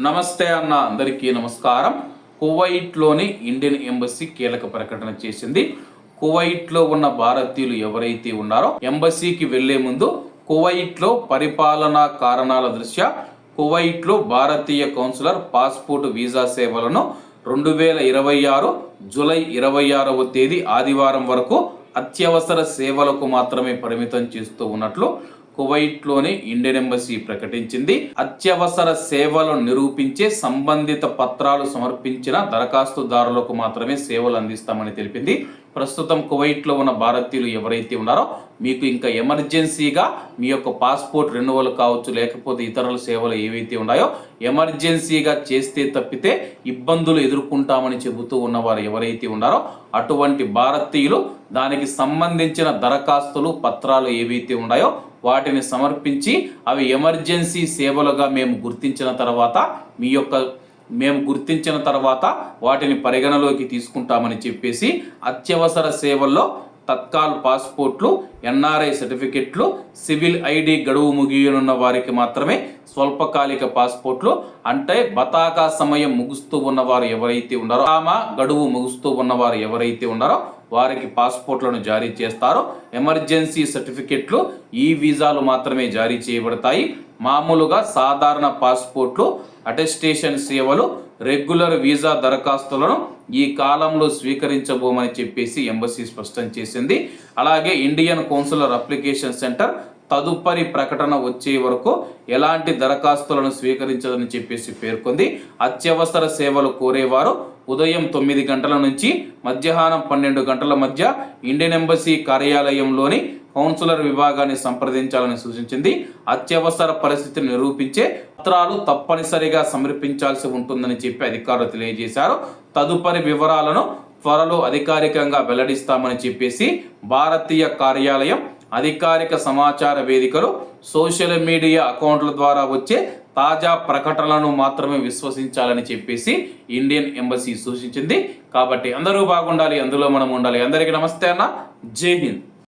నమస్తే అన్న అందరికీ నమస్కారం. కువైట్లోని ఇండియన్ ఎంబసీ కీలక ప్రకటన చేసింది. కువైట్లో ఉన్న భారతీయులు ఎవరైతే ఉన్నారో ఎంబసీకి వెళ్లే ముందు కువైట్లో పరిపాలనా కారణాల దృష్ట్యా కువైట్లో భారతీయ కౌన్సిలర్ పాస్పోర్ట్ వీసా సేవలను 2026 జూలై 26వ తేదీ ఆదివారం వరకు అత్యవసర సేవలకు మాత్రమే పరిమితం చేస్తూ ఉన్నట్లు కువైట్లోని ఇండియన్ ఎంబసీ ప్రకటించింది. అత్యవసర సేవలను నిరూపించే సంబంధిత పత్రాలు సమర్పించిన దరఖాస్తుదారులకు మాత్రమే సేవలు అందిస్తామని తెలిపింది. ప్రస్తుతం కువైట్లో ఉన్న భారతీయులు ఎవరైతే ఉన్నారో మీకు ఇంకా ఎమర్జెన్సీగా మీ యొక్క పాస్పోర్ట్ రెన్యువల్ కావచ్చు, లేకపోతే ఇతరుల సేవలు ఏవైతే ఉన్నాయో ఎమర్జెన్సీగా చేస్తే తప్పితే ఇబ్బందులు ఎదుర్కొంటామని చెబుతూ ఉన్నవారు ఎవరైతే ఉన్నారో అటువంటి భారతీయులు దానికి సంబంధించిన దరఖాస్తులు పత్రాలు ఏవైతే ఉన్నాయో వాటిని సమర్పించి అవి ఎమర్జెన్సీ సేవలుగా మేము గుర్తించిన తర్వాత వాటిని పరిగణలోకి తీసుకుంటామని చెప్పేసి అత్యవసర సేవల్లో తత్కాల్ పాస్పోర్ట్లు, ఎన్ఆర్ఐ సర్టిఫికెట్లు, సివిల్ ఐడి గడువు ముగియనున్న వారికి మాత్రమే స్వల్పకాలిక పాస్పోర్ట్లు, అంటే బతాకా సమయం ముగుస్తూ ఉన్నవారు ఎవరైతే ఉన్నారో గడువు ముగుస్తూ ఉన్నవారు ఎవరైతే ఉన్నారో వారికి పాస్పోర్ట్లను జారీ చేస్తారు. ఎమర్జెన్సీ సర్టిఫికెట్లు, ఈ వీసాలు మాత్రమే జారీ చేయబడతాయి. మామూలుగా సాధారణ పాస్పోర్ట్లు, అటెస్టేషన్ సేవలు, రెగ్యులర్ వీసా దరఖాస్తులను ఈ కాలంలో స్వీకరించబోమని చెప్పేసి ఎంబసీ స్పష్టం చేసింది. అలాగే ఇండియన్ కౌన్సిలర్ అప్లికేషన్ సెంటర్ తదుపరి ప్రకటన వచ్చే వరకు ఎలాంటి దరఖాస్తులను స్వీకరించదని చెప్పేసి పేర్కొంది. అత్యవసర సేవలు కోరేవారు ఉదయం 9 గంటల నుంచి మధ్యాహ్నం 12 గంటల మధ్య ఇండియన్ ఎంబసీ కార్యాలయంలోని కౌన్సిలర్ విభాగాన్ని సంప్రదించాలని సూచించింది. అత్యవసర పరిస్థితిని నిరూపించే పత్రాలు తప్పనిసరిగా సమర్పించాల్సి ఉంటుందని చెప్పి అధికారులు తెలియజేశారు. తదుపరి వివరాలను త్వరలో అధికారికంగా వెల్లడిస్తామని చెప్పేసి భారతీయ కార్యాలయం అధికారిక సమాచార వేదికలు, సోషల్ మీడియా అకౌంట్ల ద్వారా వచ్చే తాజా ప్రకటనలను మాత్రమే విశ్వసించాలని చెప్పేసి ఇండియన్ ఎంబసీ సూచించింది. కాబట్టి అందరూ బాగుండాలి, అందులో మనం ఉండాలి. అందరికీ నమస్తే అన్న, జై హింద్.